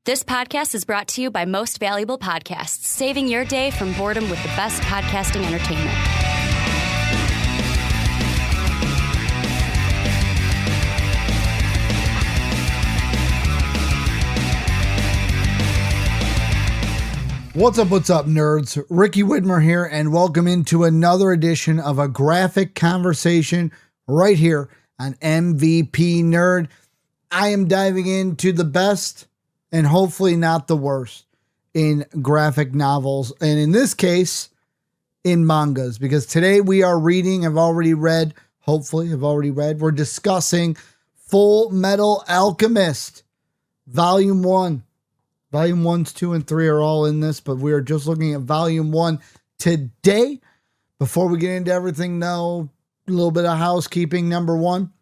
This podcast is brought to you by Most Valuable Podcasts, saving your day from boredom with the best podcasting entertainment. What's up, nerds? Ricky Widmer here, and welcome into another edition of a graphic conversation right here on MVP Nerd. I am diving into the best and hopefully not the worst in graphic novels, and in this case, in mangas, because today we are reading, we're discussing Fullmetal Alchemist, Volume 1. Volume 1, 2, and 3 are all in this, but we are just looking at Volume 1 today. Before we get into everything, a little bit of housekeeping. Number one,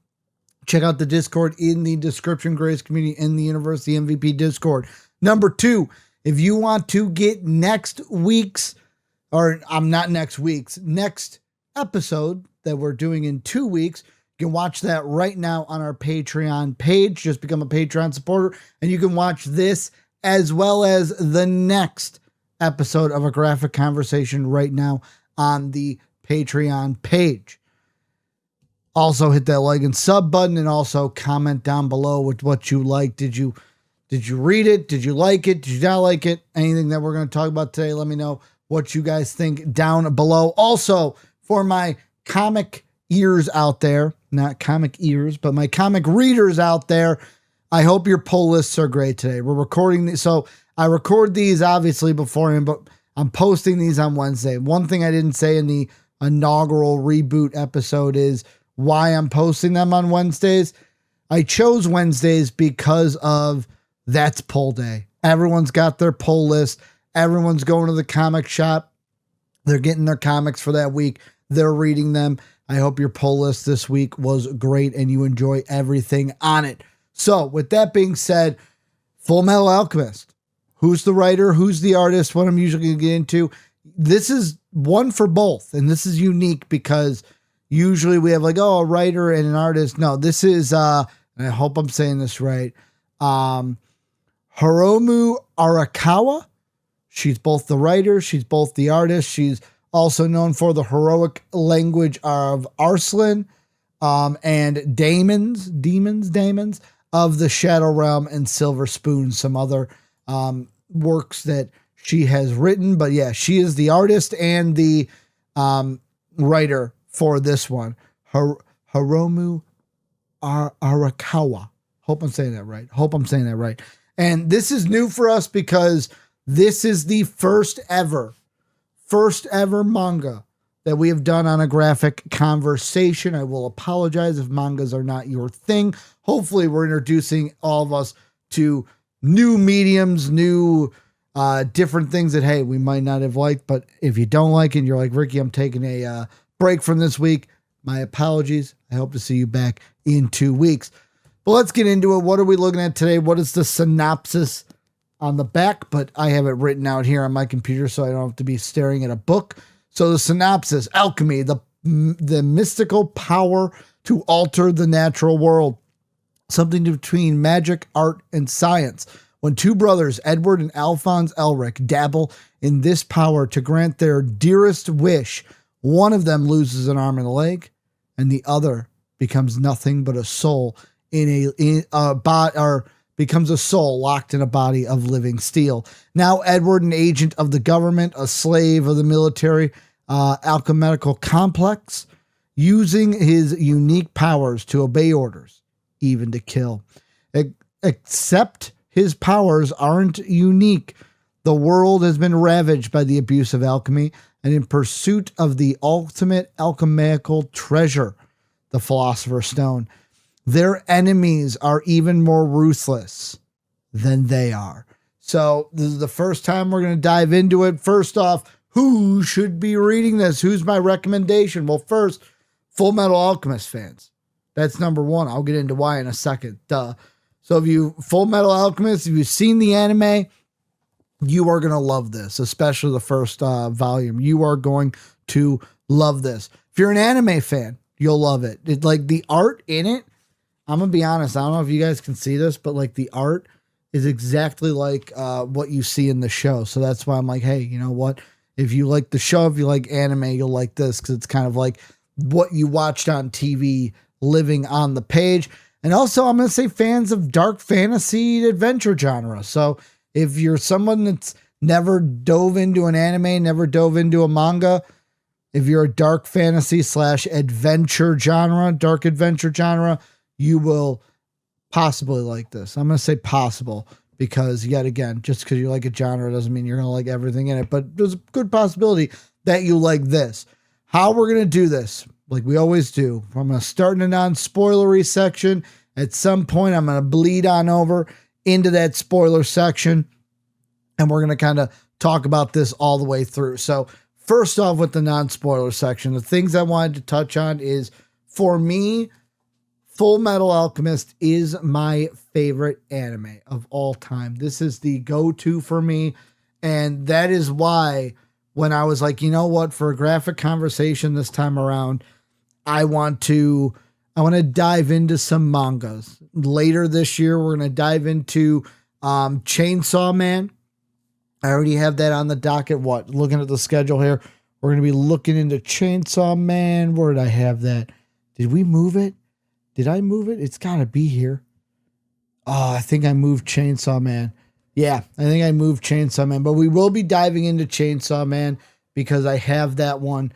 check out the Discord in the description, greatest community in the universe, the MVP Discord. Number two, if you want to get next episode that we're doing in 2 weeks, you can watch that right now on our Patreon page. Just become a Patreon supporter, and you can watch this as well as the next episode of a graphic conversation right now on the Patreon page. Also hit that like and sub button, and also comment down below with what you like. Did you read it? Did you like it? Did you not like it? Anything that we're going to talk about today, let me know what you guys think down below. Also, for my comic ears out there, not comic ears, but my comic readers out there, I hope your pull lists are great today. We're recording these, so I record these obviously beforehand, but I'm posting these on Wednesday. One thing I didn't say in the inaugural reboot episode is why I'm posting them on Wednesdays. I chose Wednesdays because of that's pull day. Everyone's got their pull list. Everyone's going to the comic shop. They're getting their comics for that week. They're reading them. I hope your pull list this week was great and you enjoy everything on it. So with that being said, Fullmetal Alchemist. Who's the writer? Who's the artist? What I'm usually going to get into. This is one for both. And this is unique because usually we have a writer and an artist. No, this is, and I hope I'm saying this right. Hiromu Arakawa. She's both the writer. She's both the artist. She's also known for the heroic language of Arslan, and Demons of the Shadow Realm and Silver Spoon, some other works that she has written. But yeah, she is the artist and the writer for this one. Hiromu Arakawa. Hope I'm saying that right. And this is new for us because this is the first ever manga that we have done on a graphic conversation. I will apologize if mangas are not your thing. Hopefully we're introducing all of us to new mediums, new different things that, hey, we might not have liked, but if you don't like it and you're like, Ricky, I'm taking a break from this week, my apologies. I hope to see you back in 2 weeks. But let's get into it. What are we looking at today? What is the synopsis on the back? But I have it written out here on my computer so I don't have to be staring at a book. So the synopsis: alchemy, the mystical power to alter the natural world. Something between magic, art, and science. When two brothers, Edward and Alphonse Elric, dabble in this power to grant their dearest wish, one of them loses an arm and a leg, and the other becomes nothing but a soul becomes a soul locked in a body of living steel. Now Edward, an agent of the government, a slave of the military alchemical complex, using his unique powers to obey orders, even to kill. Except his powers aren't unique. The world has been ravaged by the abuse of alchemy, and in pursuit of the ultimate alchemical treasure, the Philosopher's Stone, their enemies are even more ruthless than they are. So this is the first time we're going to dive into it. First off, who should be reading this? Who's my recommendation? Well, first, Fullmetal Alchemist fans. That's number one. I'll get into why in a second. So if you Fullmetal Alchemist, if you've seen the anime, you are going to love this, especially the first volume. You are going to love this. If you're an anime fan, you'll love it. Like the art in it, I'm going to be honest, I don't know if you guys can see this, but like the art is exactly like what you see in the show. So that's why I'm like, hey, you know what? If you like the show, if you like anime, you'll like this because it's kind of like what you watched on TV living on the page. And also, I'm going to say fans of dark fantasy adventure genre. So if you're someone that's never dove into an anime, never dove into a manga, if you're a dark fantasy / adventure genre, dark adventure genre, you will possibly like this. I'm going to say possible because, yet again, just because you like a genre doesn't mean you're going to like everything in it. But there's a good possibility that you like this. How we're going to do this, like we always do, I'm going to start in a non-spoilery section. At some point, I'm going to bleed on over into that spoiler section, and we're going to kind of talk about this all the way through. So first off, with the non-spoiler section, the things I wanted to touch on is, for me, Fullmetal Alchemist is my favorite anime of all time. This is the go-to for me, and that is why when I was like, you know what, for a graphic conversation this time around, I want to dive into some mangas. Later this year, we're going to dive into Chainsaw Man. I already have that on the docket. Looking at the schedule here, we're going to be looking into Chainsaw Man. Where did I have that? Did we move it? Did I move it? It's got to be here. Oh, I think I moved Chainsaw Man. Yeah, I think I moved Chainsaw Man. But we will be diving into Chainsaw Man because I have that one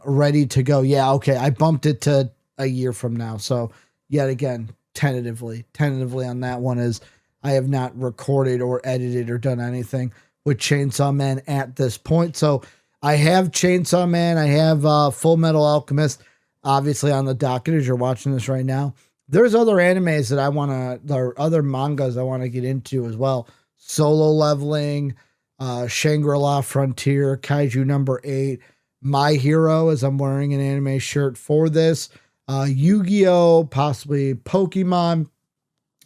ready to go. Yeah, okay. I bumped it to a year from now. So yet again, tentatively on that one, as I have not recorded or edited or done anything with Chainsaw Man at this point. So I have Chainsaw Man. I have Fullmetal Alchemist, obviously on the docket as you're watching this right now. There's other animes that or other mangas I want to get into as well. Solo Leveling, Shangri-La Frontier, Kaiju number 8, My Hero, as I'm wearing an anime shirt for this, Yu-Gi-Oh!, possibly Pokemon.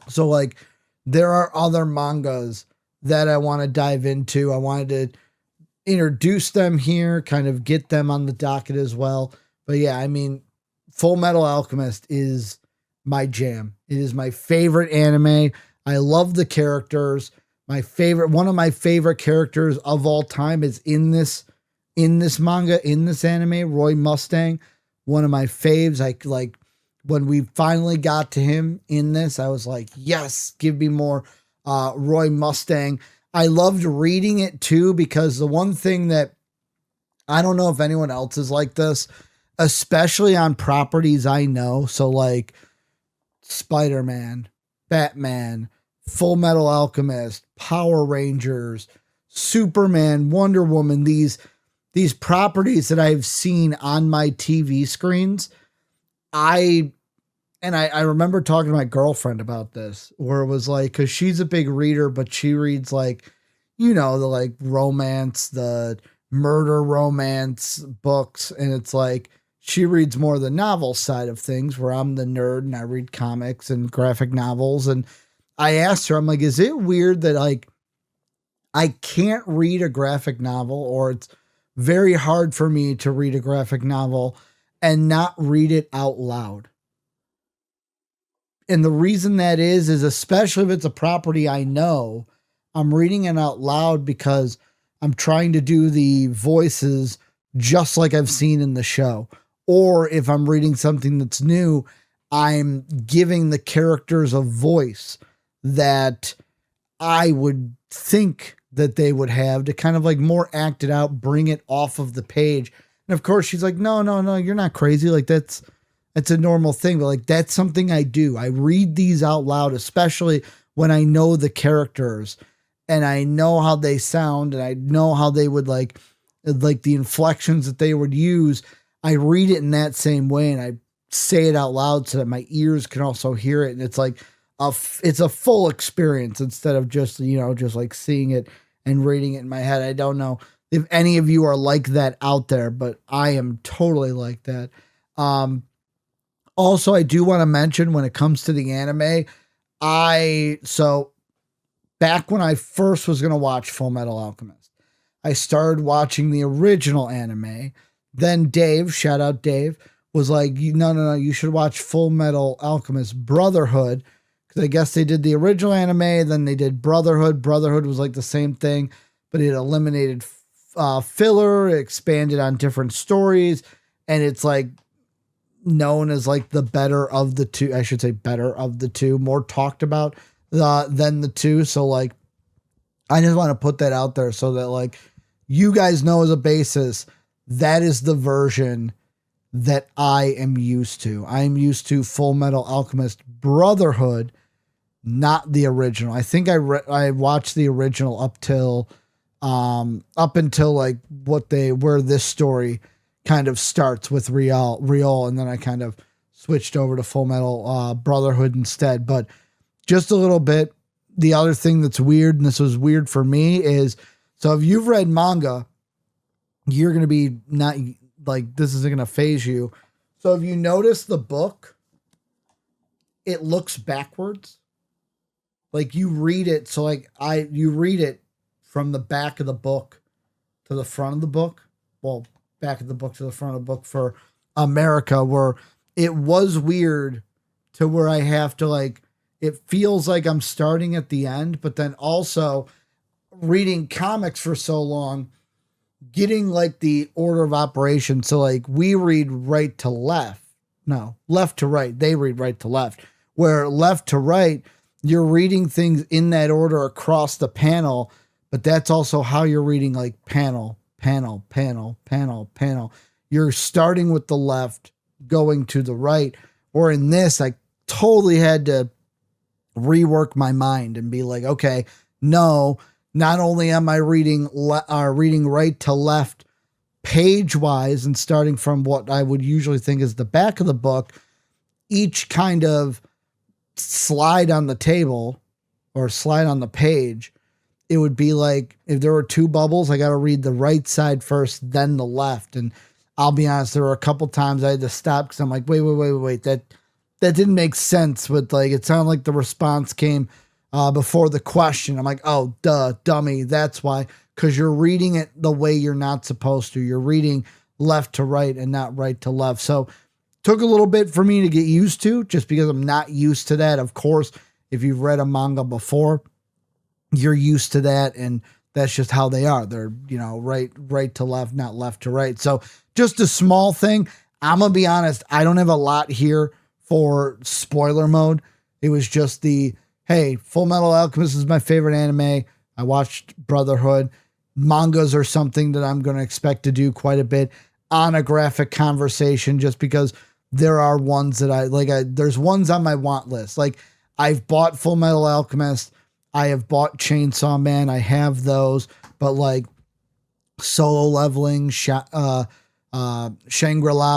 So like there are other mangas that I want to dive into. I wanted to introduce them here, kind of get them on the docket as well. But yeah, I mean, Fullmetal Alchemist is my jam. It is my favorite anime. I love the characters. One of my favorite characters of all time is in this manga, in this anime, Roy Mustang. One of my faves. Like when we finally got to him in this, I was like, yes, give me more Roy Mustang. I loved reading it too, because the one thing that I don't know if anyone else is like this, especially on properties I know. So like Spider-Man, Batman, Fullmetal Alchemist, Power Rangers, Superman, Wonder Woman, these properties that I've seen on my TV screens. I remember talking to my girlfriend about this, where it was like, cause she's a big reader, but she reads like, you know, the like romance, the murder romance books. And it's like, she reads more the novel side of things, where I'm the nerd and I read comics and graphic novels. And I asked her, I'm like, is it weird that like I can't read a graphic novel, or it's very hard for me to read a graphic novel and not read it out loud? And the reason that is especially if it's a property I know, I'm reading it out loud because I'm trying to do the voices just like I've seen in the show. Or if I'm reading something that's new, I'm giving the characters a voice that I would think that they would have to kind of like more act it out, bring it off of the page. And of course she's like, no, you're not crazy. Like that's a normal thing. But like, that's something I do. I read these out loud, especially when I know the characters and I know how they sound and I know how they would like the inflections that they would use. I read it in that same way and I say it out loud so that my ears can also hear it. And it's like it's a full experience instead of just, just like seeing it and reading it in my head. I don't know if any of you are like that out there, but I am totally like that. Also, I do want to mention when it comes to the anime, so back when I first was going to watch Fullmetal Alchemist, I started watching the original anime. Then Dave, shout out Dave, was like, no, you should watch Fullmetal Alchemist Brotherhood, because I guess they did the original anime, then they did Brotherhood. Brotherhood was like the same thing, but it eliminated filler, it expanded on different stories, and it's like known as like the better of the two. I should say better of the two, more talked about than the two. So like, I just want to put that out there so that like you guys know as a basis, that is the version that I am used to. I am used to Fullmetal Alchemist Brotherhood, not the original. I think I watched the original up until like where this story kind of starts with Riol, and then I kind of switched over to Fullmetal Brotherhood instead. But just a little bit. The other thing that's weird, and this was weird for me, is so if you've read manga, you're going to be not like, this isn't going to phase you. So if you notice the book, it looks backwards. Like you read it. So like you read it from the back of the book to the front of the book. Well, back of the book to the front of the book for America, where it was weird to where I have to like, it feels like I'm starting at the end, but then also reading comics for so long, getting like the order of operation. So like we read right to left, no, left to right. They read right to left, where left to right, you're reading things in that order across the panel, but that's also how you're reading like panel. You're starting with the left, going to the right. Or in this, I totally had to rework my mind and be like, okay, no, not only am I reading right to left page wise and starting from what I would usually think is the back of the book, each kind of slide on the table or slide on the page, it would be like, if there were two bubbles, I got to read the right side first, then the left. And I'll be honest, there were a couple times I had to stop because I'm like, wait, that didn't make sense. But like, it sounded like the response came before the question. I'm like, oh, duh, dummy. That's why, because you're reading it the way you're not supposed to. You're reading left to right and not right to left. So took a little bit for me to get used to, just because I'm not used to that. Of course, if you've read a manga before, you're used to that, and that's just how they are. They're, right to left, not left to right. So just a small thing. I'm going to be honest, I don't have a lot here for spoiler mode. It was just hey, Fullmetal Alchemist is my favorite anime. I watched Brotherhood. Mangas are something that I'm going to expect to do quite a bit on a graphic conversation, just because there are ones that there's ones on my want list. Like, I've bought Fullmetal Alchemist. I have bought Chainsaw Man. I have those, but like Solo Leveling, Shangri-La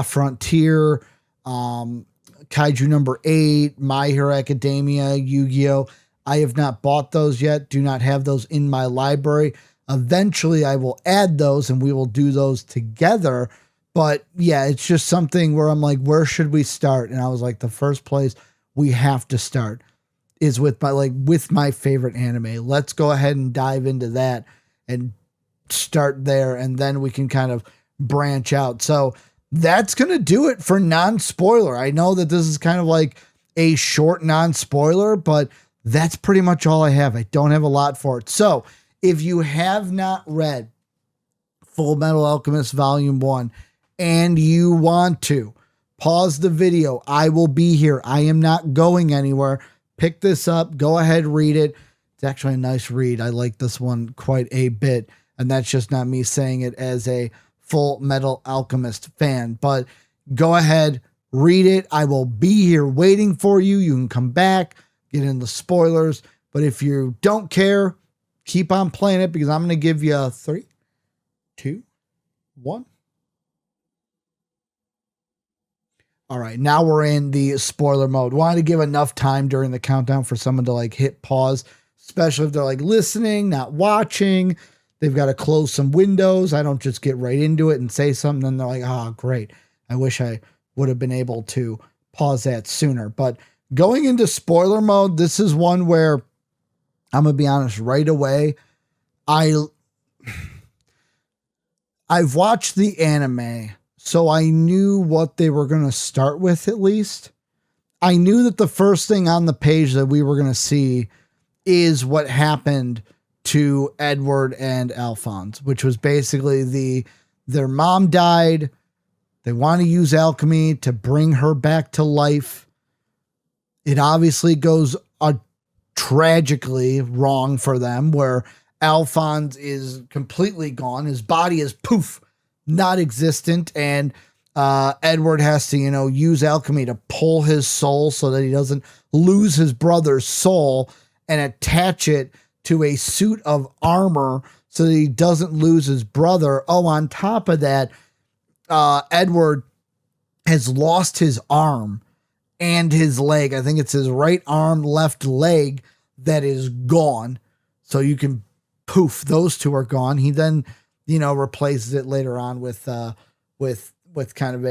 Frontier, Kaiju number 8, My Hero Academia, Yu-Gi-Oh! I have not bought those yet. Do not have those in my library. Eventually I will add those and we will do those together. But yeah, it's just something where I'm like, where should we start? And I was like, the first place we have to start is with my favorite anime. Let's go ahead and dive into that and start there. And then we can kind of branch out. So that's going to do it for non-spoiler. I know that this is kind of like a short non-spoiler, but that's pretty much all I have. I don't have a lot for it. So if you have not read Fullmetal Alchemist Volume 1 and you want to, pause the video. I will be here. I am not going anywhere. Pick this up. Go ahead, read it. It's actually a nice read. I like this one quite a bit. And that's just not me saying it as a Fullmetal Alchemist fan. But go ahead, read it. I will be here waiting for you. You can come back, get in the spoilers. But if you don't care, keep on playing it, because I'm going to give you 3, 2, 1. All right, now we're in the spoiler mode. Wanted to give enough time during the countdown for someone to like hit pause, especially if they're like listening, not watching. They've got to close some windows. I don't just get right into it and say something, and they're like, oh, great. I wish I would have been able to pause that sooner. But going into spoiler mode, this is one where I'm going to be honest right away. I've watched the anime, so I knew what they were going to start with at least. I knew that the first thing on the page that we were going to see is what happened to Edward and Alphonse, which was basically their mom died. They want to use alchemy to bring her back to life. It obviously goes tragically wrong for them, where Alphonse is completely gone. His body is poof, not existent. And Edward has to, use alchemy to pull his soul so that he doesn't lose his brother's soul and attach it to a suit of armor so that he doesn't lose his brother. Oh, on top of that, Edward has lost his arm and his leg. I think it's his right arm, left leg that is gone. So you can poof, those two are gone. He then, replaces it later on with kind of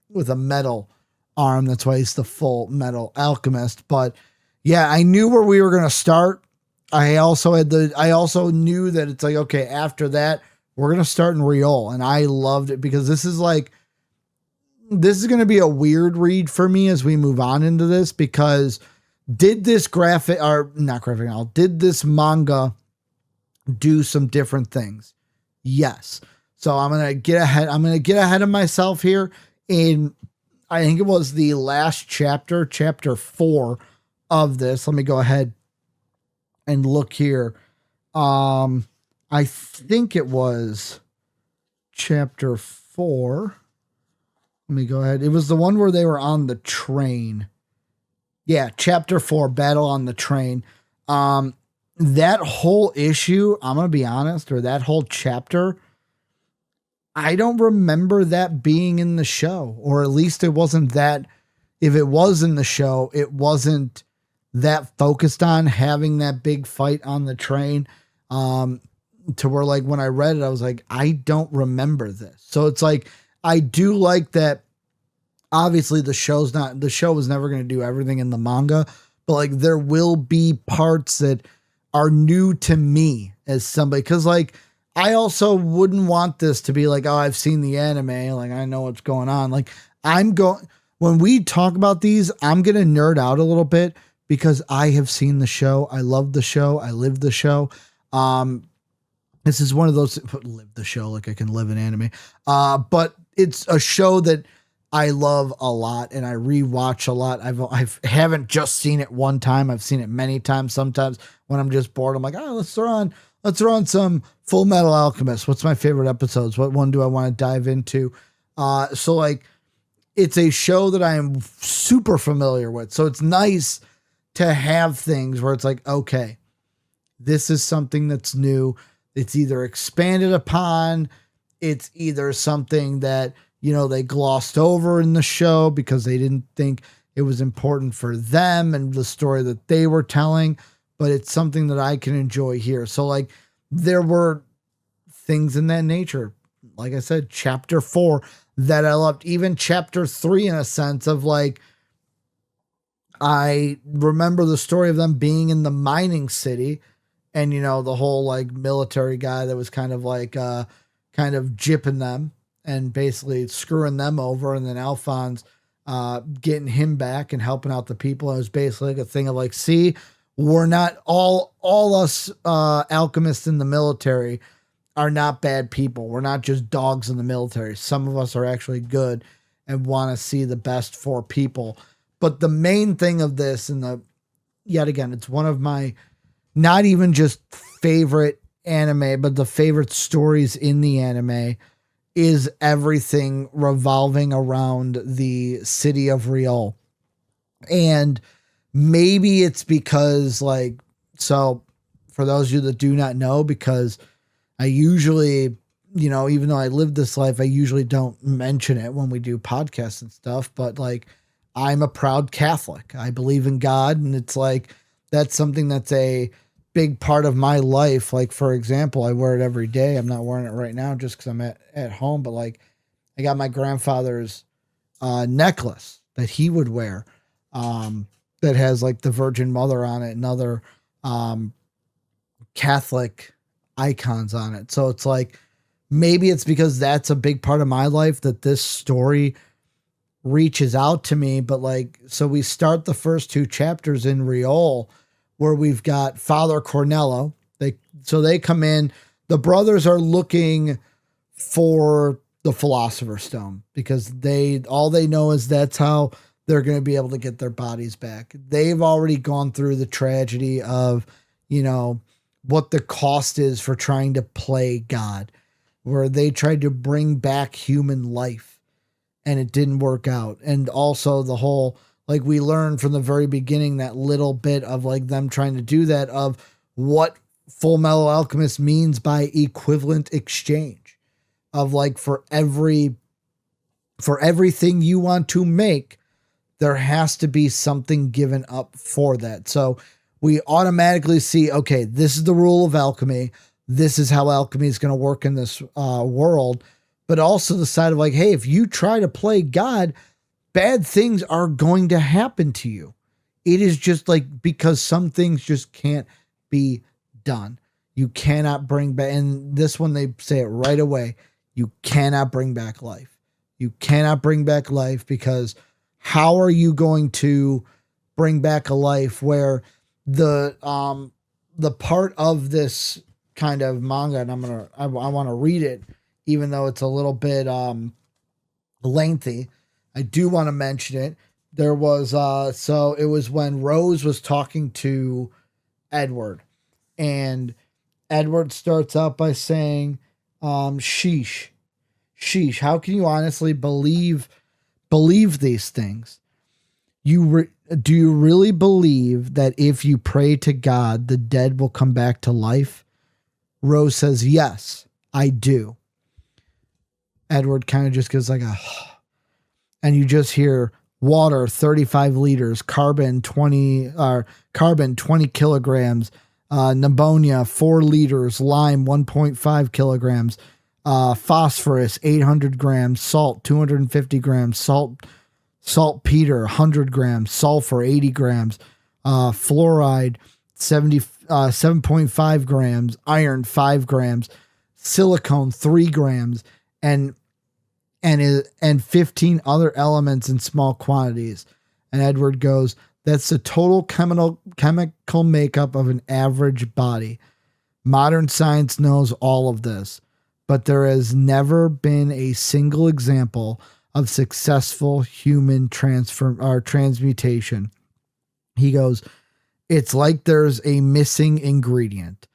with a metal arm. That's why he's the Fullmetal Alchemist. But yeah, I knew where we were going to start. I also knew that it's like, okay, after that, we're going to start in Riol. And I loved it because this is going to be a weird read for me as we move on into this, because did this did this manga do some different things? Yes. So I'm going to get ahead of myself here. I think it was the last chapter 4 of this. Let me go ahead and look here. I think it was chapter 4. Let me go ahead. It was the one where they were on the train. Yeah, chapter 4, Battle on the Train. That whole issue, I'm going to be honest, or that whole chapter, I don't remember that being in the show, or at least it wasn't that. If it was in the show, it wasn't that focused on having that big fight on the train. To where, like, when I read it, I was like, I don't remember this. So it's like, I do like that. Obviously the show was never going to do everything in the manga, but like there will be parts that are new to me as somebody. Cause like, I also wouldn't want this to be like, oh, I've seen the anime. Like I know what's going on. Like when we talk about these, I'm going to nerd out a little bit because I have seen the show. I love the show. I live the show. This is one of those live the show. Like I can live an anime. But it's a show that I love a lot and I rewatch a lot. I haven't just seen it one time. I've seen it many times. Sometimes when I'm just bored, I'm like, oh, let's throw on some Fullmetal Alchemist. What's my favorite episodes? What one do I want to dive into? So like, it's a show that I am super familiar with. So it's nice to have things where it's like, okay, this is something that's new. It's either expanded upon. It's either something that, they glossed over in the show because they didn't think it was important for them and the story that they were telling, but it's something that I can enjoy here. So like there were things in that nature. Like I said, chapter 4 that I loved, even chapter 3 in a sense of like, I remember the story of them being in the mining city and, the whole like military guy that was kind of like, kind of gypping them and basically screwing them over. And then Alphonse, getting him back and helping out the people. It was basically like a thing of like, see, we're not all us, alchemists in the military are not bad people. We're not just dogs in the military. Some of us are actually good and want to see the best for people. But the main thing of this, yet again, it's one of my, not even just favorite anime, but the favorite stories in the anime, is everything revolving around the city of Riol. And maybe it's because like, so for those of you that do not know, because I usually, even though I live this life, I usually don't mention it when we do podcasts and stuff, but like, I'm a proud Catholic. I believe in God. And it's like, that's something that's a big part of my life. Like, for example, I wear it every day. I'm not wearing it right now just because I'm at home, but like I got my grandfather's necklace that he would wear that has like the Virgin Mother on it and other Catholic icons on it. So it's like, maybe it's because that's a big part of my life that this story reaches out to me. But like, so we start the first 2 chapters in Riol, where we've got Father Cornello. They come in, the brothers are looking for the Philosopher's Stone because all they know is that's how they're going to be able to get their bodies back. They've already gone through the tragedy of, what the cost is for trying to play God, where they tried to bring back human life and it didn't work out. And also the whole, like we learned from the very beginning, that little bit of like them trying to do that, of what Fullmetal Alchemist means by equivalent exchange, of like for everything you want to make, there has to be something given up for that. So we automatically see, okay, this is the rule of alchemy. This is how alchemy is going to work in this world. But also the side of like, hey, if you try to play God, bad things are going to happen to you. It is just like, because some things just can't be done. You cannot bring back, and this one they say it right away, you cannot bring back life. You cannot bring back life, because how are you going to bring back a life where the part of this kind of manga, and I want to read it, even though it's a little bit lengthy. I do want to mention it. There was so it was when Rose was talking to Edward, and Edward starts out by saying, sheesh, how can you honestly believe these things? Do you really believe that if you pray to God, the dead will come back to life? Rose says, yes, I do. Edward kind of just goes like and you just hear water, 35 liters, carbon 20 kilograms, pneumonia, 4 liters, lime, 1.5 kilograms, phosphorus, 800 grams, salt, 250 grams, saltpeter, 100 grams, sulfur, 80 grams, fluoride, 7.5 grams, iron, 5 grams, silicone, 3 grams, and 15 other elements in small quantities. And Edward goes, that's the total chemical makeup of an average body. Modern science knows all of this, but there has never been a single example of successful human transmutation. He goes, it's like there's a missing ingredient.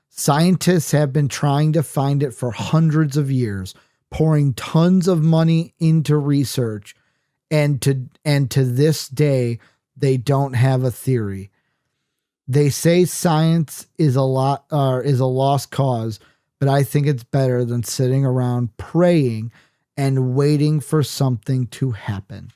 Scientists have been trying to find it for hundreds of years, pouring tons of money into research, and to this day, they don't have a theory. They say science is a lost cause, but I think it's better than sitting around praying and waiting for something to happen.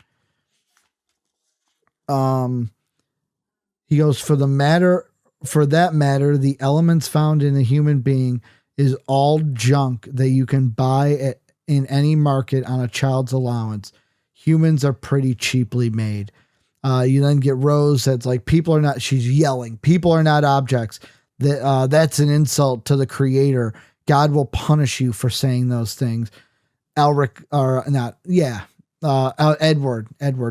He goes, for that matter, the elements found in a human being is all junk that you can buy in any market on a child's allowance. Humans are pretty cheaply made. You then get Rose that's like, she's yelling, people are not objects. That's an insult to the creator. God will punish you for saying those things. Edward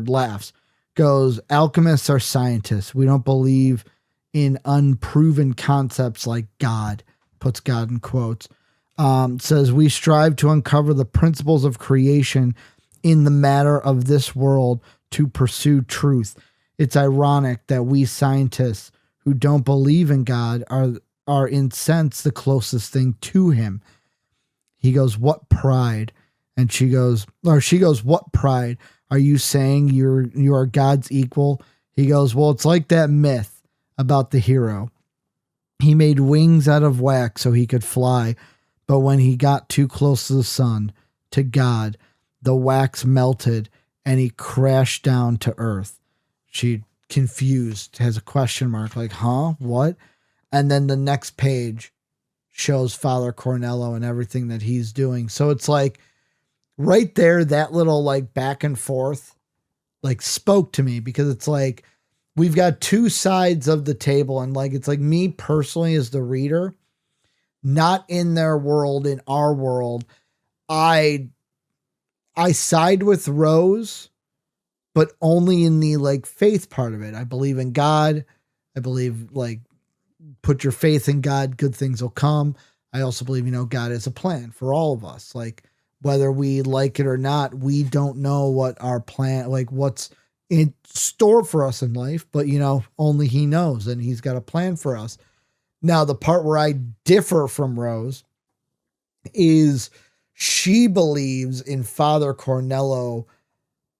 laughs, goes, alchemists are scientists. We don't believe in unproven concepts like God, puts God in quotes. Says we strive to uncover the principles of creation in the matter of this world to pursue truth. It's ironic that we scientists who don't believe in God are in sense the closest thing to him. He goes, what pride? And she goes, what pride? Are you saying you are God's equal? He goes, well, it's like that myth about the hero. He made wings out of wax so he could fly, but when he got too close to the sun, to God, the wax melted and he crashed down to earth. She, confused, has a question mark, like, huh? What? And then the next page shows Father Cornello and everything that he's doing. So it's like right there, that little like back and forth like spoke to me, because it's like we've got two sides of the table, and like it's like me personally as the reader, not in their world, in our world, I side with Rose but only in the like faith part of it. I believe in God. I believe like put your faith in God, good things will come. I also believe, God has a plan for all of us. Like whether we like it or not, we don't know what our plan, like what's in store for us in life, but only he knows, and he's got a plan for us. Now, the part where I differ from Rose is she believes in Father Cornello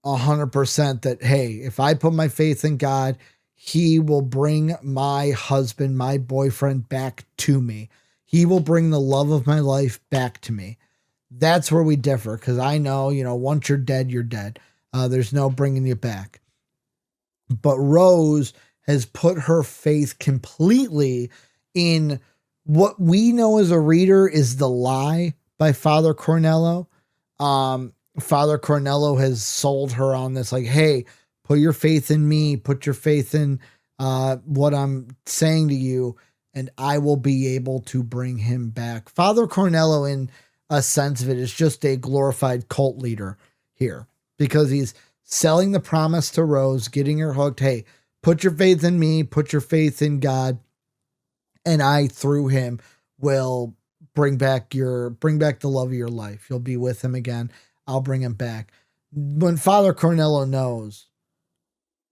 100% that, hey, if I put my faith in God, he will bring my husband, my boyfriend back to me. He will bring the love of my life back to me. That's where we differ, because I know, once you're dead, you're dead. There's no bringing you back. But Rose has put her faith completely in what we know as a reader is the lie by Father Cornello. Father Cornello has sold her on this, like, hey, put your faith in me, put your faith in what I'm saying to you, and I will be able to bring him back. Father Cornello, in a sense of it, is just a glorified cult leader here, because he's selling the promise to Rose, getting her hooked. Hey, put your faith in me, put your faith in God, and I, through him, will bring back the love of your life. You'll be with him again. I'll bring him back. When Father Cornello knows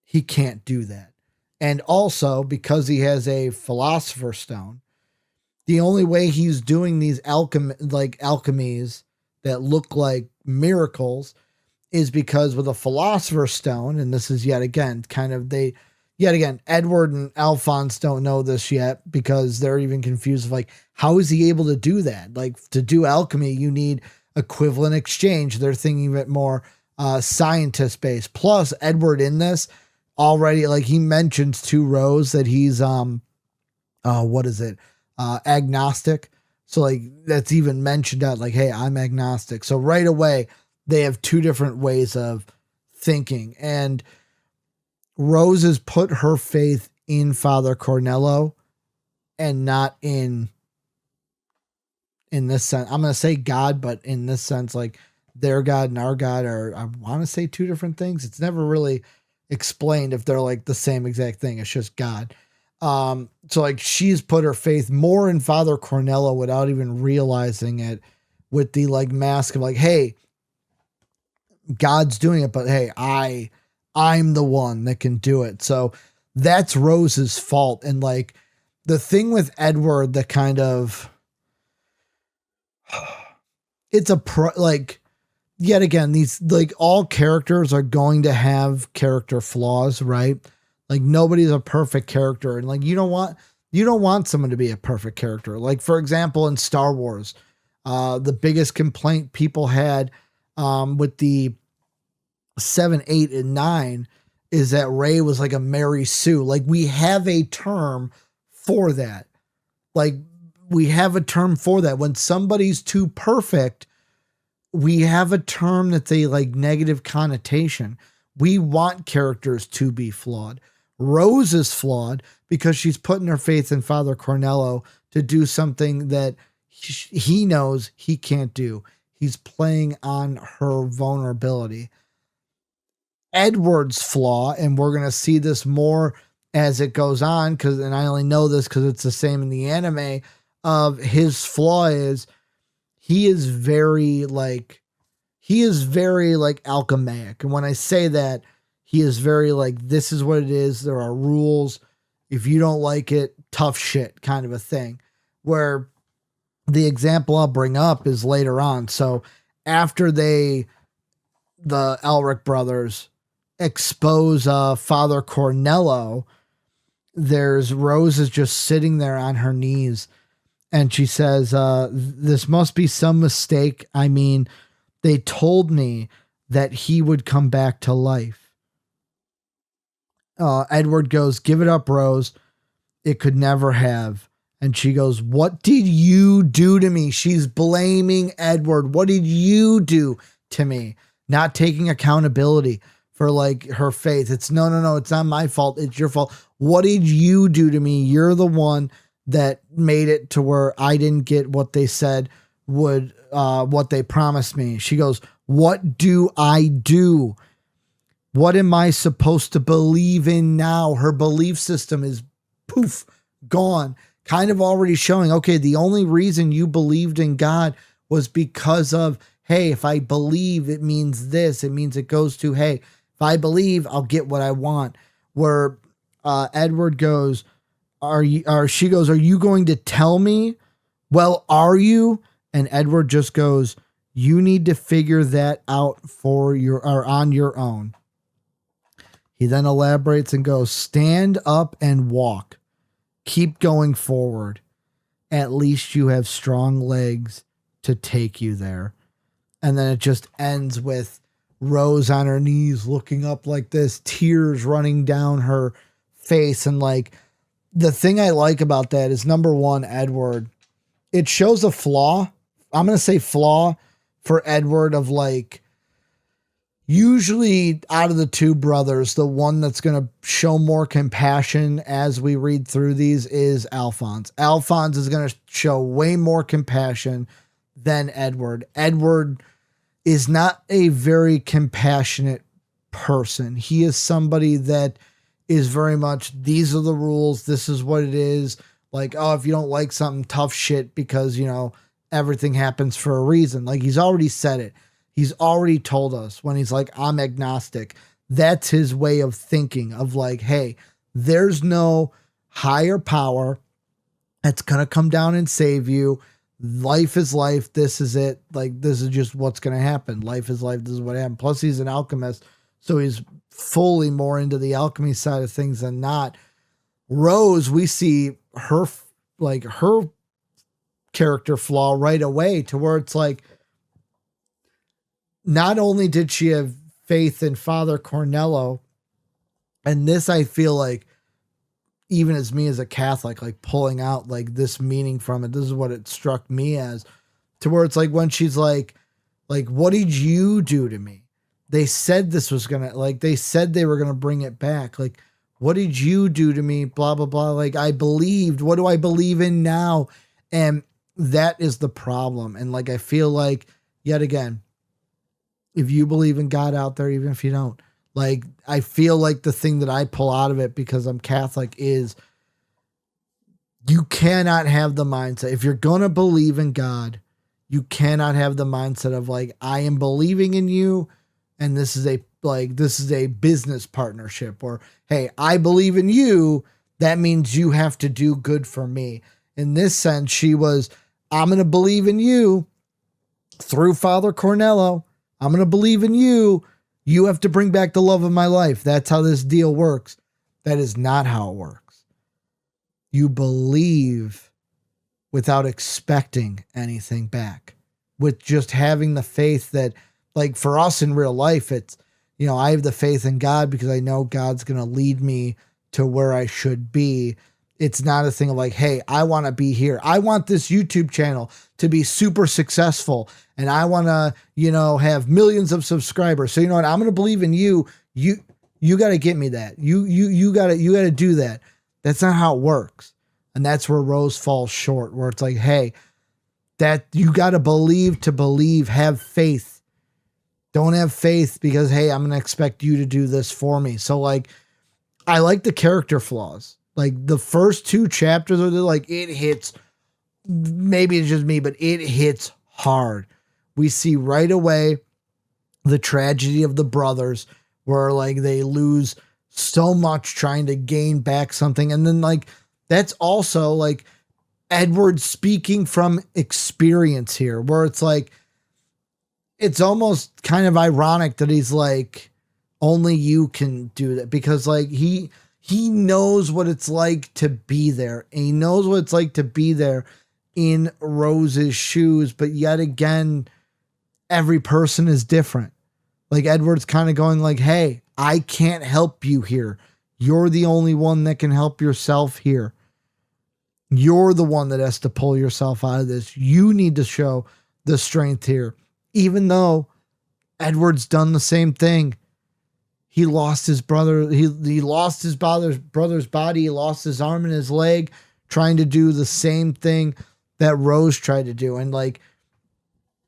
he can't do that. And also, because he has a philosopher's stone, the only way he's doing these alchemies that look like miracles is because with a philosopher's stone, and this is yet again, Edward and Alphonse don't know this yet, because they're even confused of like, how is he able to do that? Like, to do alchemy, you need equivalent exchange. They're thinking of it more scientist based. Plus, Edward in this already, like, he mentions to Rose that he's agnostic. So like that's even mentioned out, like, hey, I'm agnostic. So right away they have two different ways of thinking, and Rose has put her faith in Father Cornello and not in this sense. I'm going to say God, but in this sense, like their God and our God are, I want to say, two different things. It's never really explained if they're like the same exact thing. It's just God. So like she's put her faith more in Father Cornello without even realizing it, with the like mask of like, hey, God's doing it, but hey, I'm the one that can do it. So that's Rose's fault. And like the thing with Edward, that kind of, it's yet again, these, like, all characters are going to have character flaws, right? Like nobody's a perfect character, and like you don't want someone to be a perfect character. Like, for example, in Star Wars, the biggest complaint people had with the 7, 8, and 9 is that Rey was like a Mary Sue. Like, we have a term for that. Like, we have a term for that. When somebody's too perfect, we have a term that's a like negative connotation. We want characters to be flawed. Rose is flawed because she's putting her faith in Father Cornello to do something that he knows he can't do. He's playing on her vulnerability. Edward's flaw, and we're going to see this more as it goes on, and I only know this because it's the same in the anime, of his flaw is he is very alchemaic. And when I say that, he is very like, this is what it is. There are rules. If you don't like it, tough shit kind of a thing. Where the example I'll bring up is later on. So after the Elric brothers expose Father Cornello, there's Rose is just sitting there on her knees, and she says, this must be some mistake. I mean, they told me that he would come back to life. Edward goes, give it up, Rose. It could never have. And she goes, what did you do to me? She's blaming Edward. What did you do to me? Not taking accountability for like her faith. It's no, it's not my fault. It's your fault. What did you do to me? You're the one that made it to where I didn't get what they said what they promised me. She goes, what do I do? What am I supposed to believe in now? Her belief system is poof, gone. Kind of already showing, okay, the only reason you believed in God was because of, hey, if I believe, it means this. It means it goes to, hey, if I believe, I'll get what I want. Where Edward goes, she goes, are you going to tell me? Well, are you? And Edward just goes, you need to figure that out on your own. He then elaborates and goes, stand up and walk. Keep going forward. At least you have strong legs to take you there. And then it just ends with Rose on her knees looking up like this, tears running down her face. And like, the thing I like about that is, number one, Edward, it shows a flaw. I'm going to say flaw for Edward of like, usually out of the two brothers, the one that's going to show more compassion as we read through these is Alphonse. Alphonse is going to show way more compassion than Edward. Edward is not a very compassionate person. He is somebody that is very much, these are the rules. This is what it is. Like, oh, if you don't like something, tough shit, because, you know, everything happens for a reason. Like, he's already said it. He's already told us when he's like, I'm agnostic. That's his way of thinking of like, hey, there's no higher power that's going to come down and save you. Life is life. This is it. Like, this is just what's going to happen. Life is life. This is what happened. Plus he's an alchemist. So he's fully more into the alchemy side of things than not. Rose, we see her character flaw right away to where it's like, not only did she have faith in Father Cornello, and this, I feel like, even as me as a Catholic, like pulling out like this meaning from it, this is what it struck me as, to where it's like when she's like, what did you do to me? They said this was gonna, like, they said they were gonna bring it back. Like, what did you do to me? Blah, blah, blah. Like, I believed. What do I believe in now? And that is the problem. And like, I feel like, yet again, if you believe in God out there, even if you don't, like, I feel like the thing that I pull out of it because I'm Catholic is you cannot have the mindset. If you're going to believe in God, you cannot have the mindset of like, I am believing in you. And this is a business partnership, or, hey, I believe in you. That means you have to do good for me. In this sense, she was, I'm going to believe in you through Father Cornello. I'm going to believe in you. You have to bring back the love of my life. That's how this deal works. That is not how it works. You believe without expecting anything back, with just having the faith that, like, for us in real life, it's, you know, I have the faith in God because I know God's going to lead me to where I should be. It's not a thing of like, hey, I want to be here. I want this YouTube channel to be super successful. And I want to, you know, have millions of subscribers. So, you know what? I'm going to believe in you. You got to get me that. You got to do that. That's not how it works. And that's where Rose falls short, where it's like, hey, that you got to believe, have faith. Don't have faith because, hey, I'm going to expect you to do this for me. So like, I like the character flaws. Like the first two chapters are like, it hits, maybe it's just me, but it hits hard. We see right away the tragedy of the brothers where like they lose so much trying to gain back something. And then like, that's also like Edward speaking from experience here, where it's like, it's almost kind of ironic that he's like, only you can do that, because like he knows what it's like to be there. And he knows what it's like to be there in Rose's shoes. But yet again, every person is different. Like Edward's kind of going like, hey, I can't help you here. You're the only one that can help yourself here. You're the one that has to pull yourself out of this. You need to show the strength here. Even though Edward's done the same thing. He lost his brother. He lost his brother's body. He lost his arm and his leg trying to do the same thing that Rose tried to do. And like,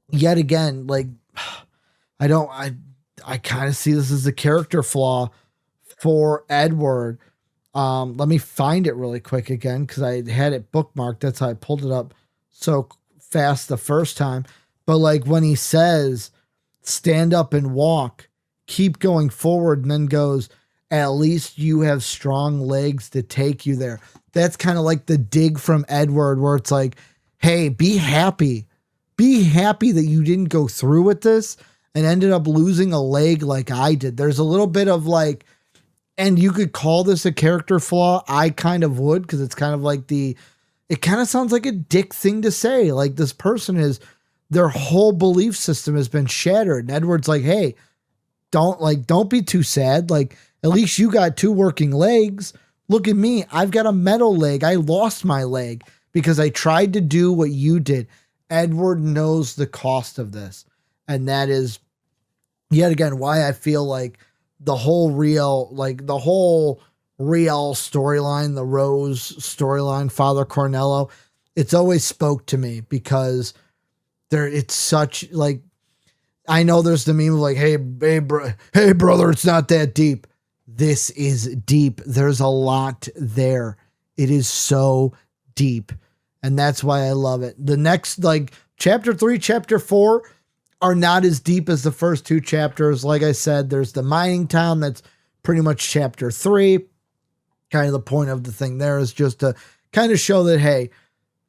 yet again, like, I I kind of see this as a character flaw for Edward. Let me find it really quick again, because I had it bookmarked. That's how I pulled it up so fast the first time. But like when he says, stand up and walk, keep going forward, and then goes, at least you have strong legs to take you there. That's kind of like the dig from Edward, where it's like, hey, be happy. Be happy that you didn't go through with this and ended up losing a leg like I did. There's a little bit of like, and you could call this a character flaw. I kind of would, because it's kind of like it kind of sounds like a dick thing to say. Like, this person their whole belief system has been shattered. And Edward's like, hey, don't be too sad. Like, at least you got 2 working legs. Look at me. I've got a metal leg. I lost my leg because I tried to do what you did. Edward knows the cost of this. And that is, yet again, why I feel like the whole real storyline, the Rose storyline, Father Cornello, it's always spoke to me, because it's such, like, I know there's the meme of like, hey, brother, it's not that deep. This is deep. There's a lot there. It is so deep. And that's why I love it. The next, like, chapter 3, chapter 4 are not as deep as the first 2 chapters. Like I said, there's the mining town. That's pretty much chapter 3. Kind of the point of the thing there is just to kind of show that, hey,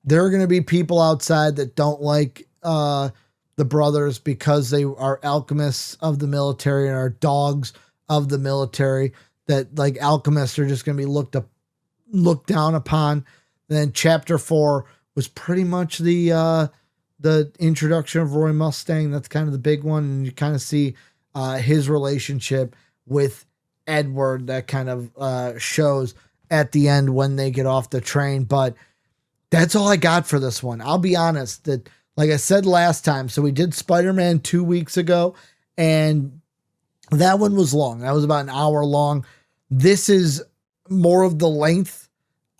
there are going to be people outside that don't like the brothers because they are alchemists of the military and are dogs of the military, that like alchemists are just going to be looked down upon. Then chapter 4 was pretty much the introduction of Roy Mustang. That's kind of the big one. And you kind of see his relationship with Edward that kind of shows at the end when they get off the train. But that's all I got for this one. I'll be honest, that, like I said last time, so we did Spider-Man 2 weeks ago, and that one was long. That was about an hour long. This is more of the length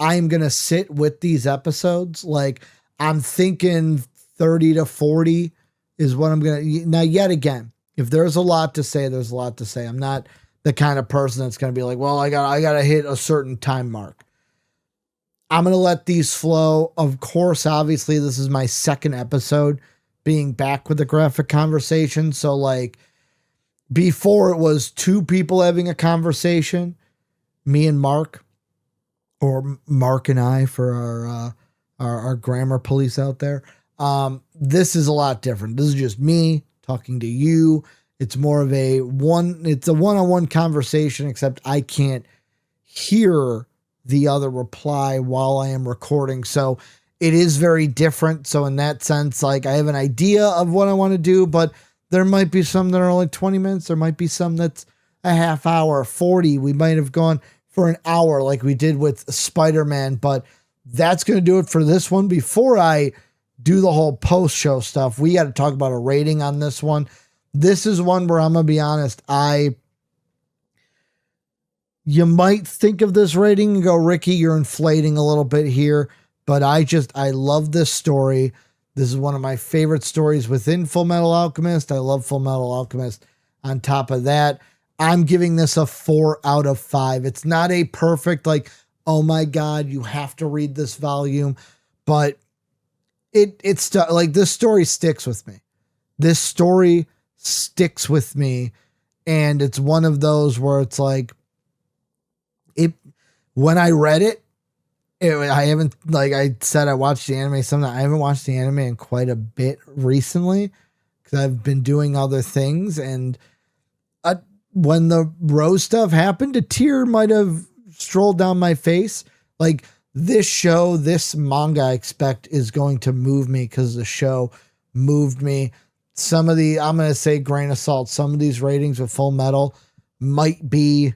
I'm going to sit with these episodes. Like, I'm thinking 30 to 40 is what I'm going to. Now, yet again, if there's a lot to say, there's a lot to say. I'm not the kind of person that's going to be like, well, I got to hit a certain time mark. I'm going to let these flow. Of course, obviously, this is my second episode being back with the graphic conversation. So, like, before it was 2 people having a conversation, me and Mark, or Mark and I for our grammar police out there. This is a lot different. This is just me talking to you. It's more of a one-on-one conversation, except I can't hear the other reply while I am recording. So it is very different. So in that sense, like, I have an idea of what I want to do, but there might be some that are only 20 minutes. There might be some that's a half hour, 40. We might have gone for an hour like we did with Spider-Man, but that's going to do it for this one. Before I do the whole post-show stuff, we got to talk about a rating on this one. This is one where I'm going to be honest. You might think of this rating and go, Ricky, you're inflating a little bit here, but I love this story. This is one of my favorite stories within Fullmetal Alchemist. I love Fullmetal Alchemist. On top of that, I'm giving this a 4 out of 5. It's not a perfect, like, oh my God, you have to read this volume, but it's like, this story sticks with me. This story sticks with me. And it's one of those where it's like, when I read it, I haven't, like I said, I watched the anime sometime. I haven't watched the anime in quite a bit recently because I've been doing other things. And when the Rose stuff happened, a tear might have strolled down my face. Like, this manga, I expect, is going to move me because the show moved me. I'm going to say grain of salt. Some of these ratings with Full Metal might be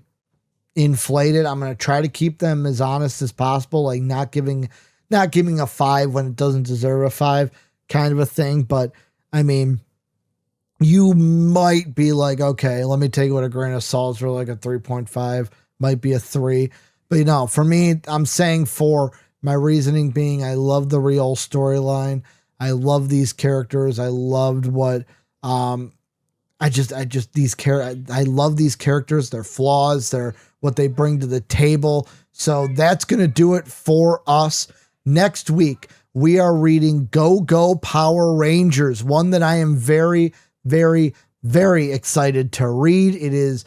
inflated. I'm going to try to keep them as honest as possible, like not giving a 5 when it doesn't deserve a 5 kind of a thing. But I mean, you might be like, okay, let me take it with a grain of salt for like a 3.5, might be a 3. But for me, I'm saying 4. My reasoning being, I love the real storyline. I love these characters. I loved what I love these characters, their flaws, their what they bring to the table. So that's going to do it for us. Next week, we are reading Go Go Power Rangers, one that I am very, very, very excited to read. It is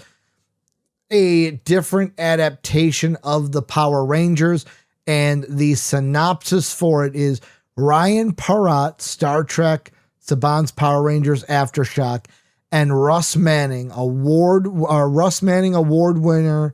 a different adaptation of the Power Rangers, and the synopsis for it is Ryan Parrott, Star Trek, Saban's Power Rangers Aftershock, and Russ Manning Award winner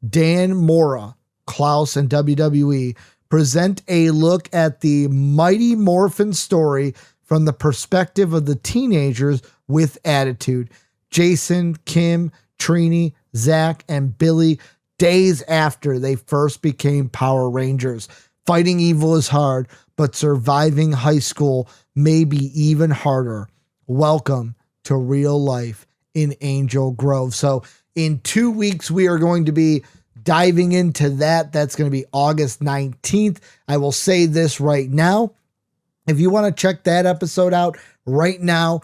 Dan Mora, Klaus and WWE, present a look at the Mighty Morphin story from the perspective of the teenagers with attitude. Jason, Kim, Trini, Zach, and Billy, days after they first became Power Rangers. Fighting evil is hard, but surviving high school may be even harder. Welcome to real life in Angel Grove. So in 2 weeks, we are going to be diving into that. That's going to be August 19th. I will say this right now. If you want to check that episode out right now,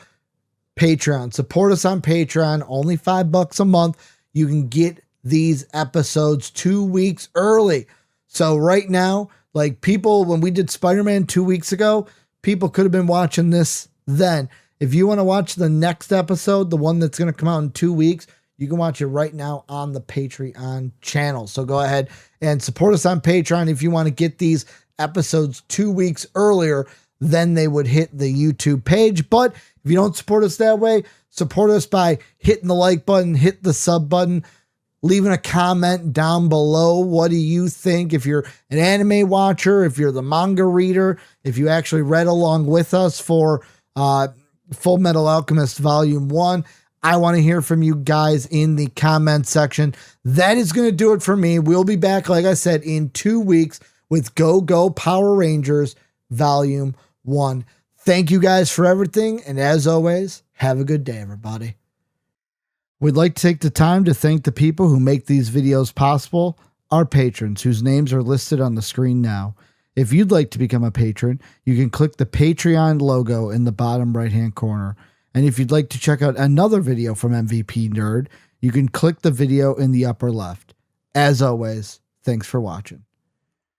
Patreon, support us on Patreon, only $5 a month. You can get these episodes 2 weeks early. So right now, like people, when we did Spider-Man 2 weeks ago, people could have been watching this then. If you want to watch the next episode, the one that's going to come out in 2 weeks, you can watch it right now on the Patreon channel. So go ahead and support us on Patreon if you want to get these episodes 2 weeks earlier than they would hit the YouTube page. But if you don't support us that way, support us by hitting the like button, hit the sub button, leaving a comment down below. What do you think? If you're an anime watcher, if you're the manga reader, if you actually read along with us for Fullmetal Alchemist Volume 1, I want to hear from you guys in the comment section. That is going to do it for me. We'll be back, like I said, in 2 weeks with Go Go Power Rangers Volume 1. Thank you guys for everything. And as always, have a good day, everybody. We'd like to take the time to thank the people who make these videos possible, our patrons, whose names are listed on the screen now. If you'd like to become a patron, you can click the Patreon logo in the bottom right-hand corner. And if you'd like to check out another video from MVP Nerd, you can click the video in the upper left. As always, thanks for watching.